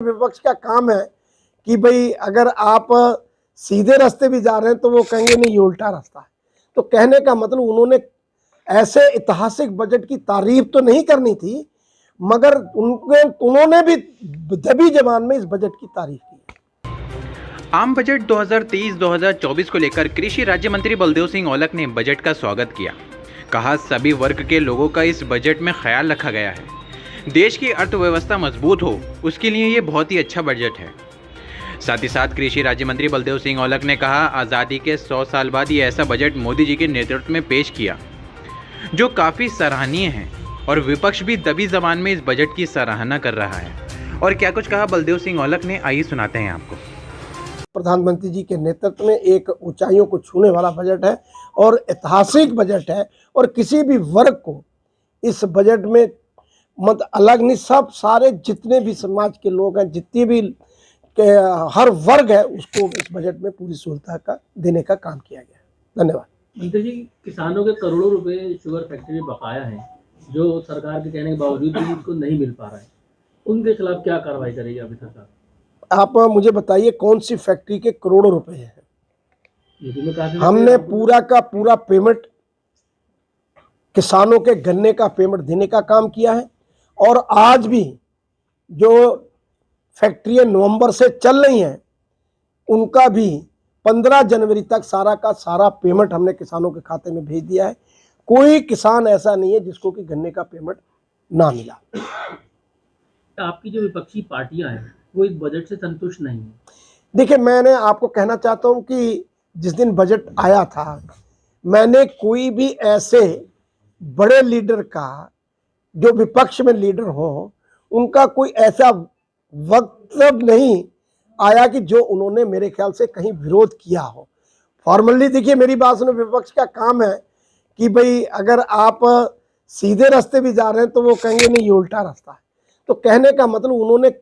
विपक्ष का काम है कि भाई अगर आप सीधे रास्ते भी जा रहे हैं तो वो कहेंगे नहीं ये उल्टा रास्ता है। तो कहने का मतलब उन्होंने ऐसे ऐतिहासिक बजट की तारीफ तो नहीं करनी थी, मगर उन्होंने भी दबी जबान में इस बजट की तारीफ की। आम बजट 2023-2024 को लेकर कृषि राज्य मंत्री बलदेव सिंह औलख ने बजट का स्वागत किया। कहा सभी वर्ग के लोगों का इस बजट में ख्याल रखा गया है। देश की अर्थव्यवस्था मजबूत हो उसके लिए ये बहुत ही अच्छा बजट है। साथ ही साथ कृषि राज्य मंत्री बलदेव सिंह औलख ने कहा आज़ादी के 100 साल बाद ये ऐसा बजट मोदी जी के नेतृत्व में पेश किया जो काफ़ी सराहनीय है और विपक्ष भी दबी जबान में इस बजट की सराहना कर रहा है। और क्या कुछ कहा बलदेव सिंह औलख ने, आइए सुनाते हैं आपको। प्रधानमंत्री जी के नेतृत्व में एक ऊंचाइयों को छूने वाला बजट है और ऐतिहासिक बजट है और किसी भी वर्ग को इस बजट में मत अलग नहीं, सब सारे जितने भी समाज के लोग हैं, जितने भी हर वर्ग है उसको इस बजट में पूरी सहूलता का देने का काम किया गया। धन्यवाद। मंत्री जी, किसानों के करोड़ों रुपए शुगर फैक्ट्री में बकाया है जो सरकार के कहने के बावजूद भी उनको नहीं मिल पा रहा है, उनके खिलाफ क्या कार्रवाई करेगी अभी सरकार? आप मुझे बताइए कौन सी फैक्ट्री के करोड़ों रुपए हैं? हमने पूरा का पूरा पेमेंट किसानों के गन्ने का पेमेंट देने का काम किया है और आज भी जो फैक्ट्रियां नवंबर से चल रही हैं उनका भी 15 जनवरी तक सारा का सारा पेमेंट हमने किसानों के खाते में भेज दिया है। कोई किसान ऐसा नहीं है जिसको कि गन्ने का पेमेंट ना मिला। आपकी जो विपक्षी पार्टियां हैं वो इस बजट से संतुष्ट नहीं है। देखिए, मैंने आपको कहना चाहता हूं कि जिस दिन बजट आया था मैंने कोई भी ऐसे बड़े लीडर का जो विपक्ष में लीडर हो उनका कोई ऐसा वक्तव्य नहीं आया कि जो उन्होंने मेरे ख्याल से कहीं विरोध किया हो। फॉर्मली देखिए, मेरी बात सुनो, विपक्ष का काम है कि भाई अगर आप सीधे रास्ते भी जा रहे हैं तो वो कहेंगे नहीं ये उल्टा रास्ता है। तो कहने का मतलब उन्होंने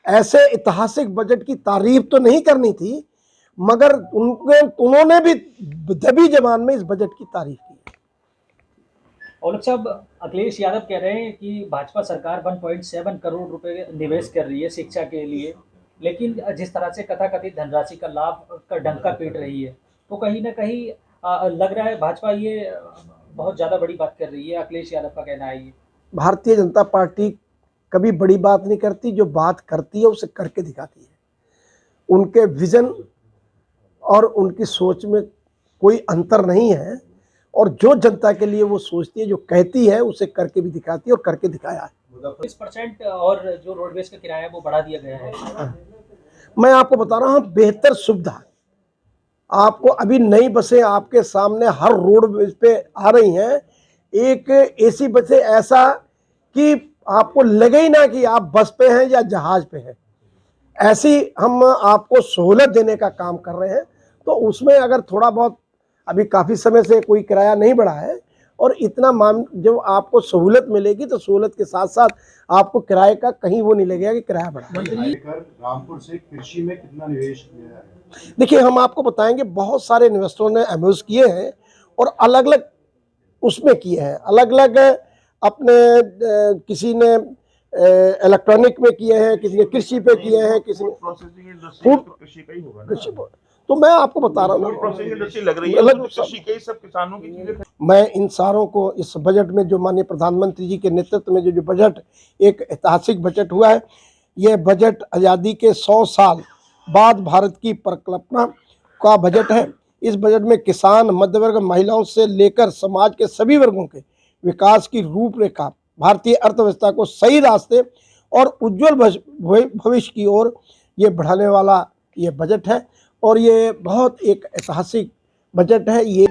ऐसे ऐतिहासिक बजट की तारीफ तो नहीं करनी थी, मगर उन्होंने भी दबी जबान में इस बजट की तारीफ की। औलख साहब, अखिलेश यादव कह रहे हैं कि भाजपा सरकार 1.7 करोड़ रुपए निवेश कर रही है शिक्षा के लिए, लेकिन जिस तरह से कथाकथित धनराशि का लाभ का डंका पीट रही है तो कहीं ना कहीं लग रहा है भाजपा ये बहुत ज़्यादा बड़ी बात कर रही है। अखिलेश यादव का कहना है ये भारतीय जनता पार्टी कभी बड़ी बात नहीं करती, जो बात करती है उसे करके दिखाती है। उनके विजन और उनकी सोच में कोई अंतर नहीं है और जो जनता के लिए वो सोचती है, जो कहती है, उसे करके भी दिखाती है और करके दिखाया है। 20% और जो रोडवेज का किराया वो बढ़ा दिया गया है। मैं आपको बता रहा हूँ बेहतर सुविधा, आपको अभी नई बसें आपके सामने हर रोडवेज पे आ रही हैं। एक एसी बसें ऐसा कि आपको लगे ही ना कि आप बस पे हैं या जहाज पे हैं, ऐसी हम आपको सहूलत देने का काम कर रहे हैं। तो उसमें अगर थोड़ा बहुत अभी काफ़ी समय से कोई किराया नहीं बढ़ा है और इतना जब आपको सहूलत मिलेगी तो सहूलत के साथ साथ आपको किराए का कहीं वो नहीं लगेगा कि किराया बढ़ा। रामपुर से कृषि में कितना निवेश किया है? देखिए, हम आपको बताएंगे, बहुत सारे इन्वेस्टरों ने एमओयू किए हैं और अलग अलग उसमें किए हैं, अलग अलग अपने किसी ने इलेक्ट्रॉनिक में किए हैं, किसी ने कृषि पे किए हैं, किसी ने फूड कृषि। तो मैं आपको बता रहा हूँ सब किसानों की चीजें। मैं इन सारों को इस बजट में जो माननीय प्रधानमंत्री जी के नेतृत्व में जो बजट एक ऐतिहासिक बजट हुआ है, यह बजट आज़ादी के 100 साल बाद भारत की परिकल्पना का बजट है। इस बजट में किसान, मध्यवर्ग, महिलाओं से लेकर समाज के सभी वर्गों के विकास की रूपरेखा, भारतीय अर्थव्यवस्था को सही रास्ते और उज्जवल भविष्य की ओर ये बढ़ाने वाला ये बजट है और ये बहुत एक ऐतिहासिक बजट है। ये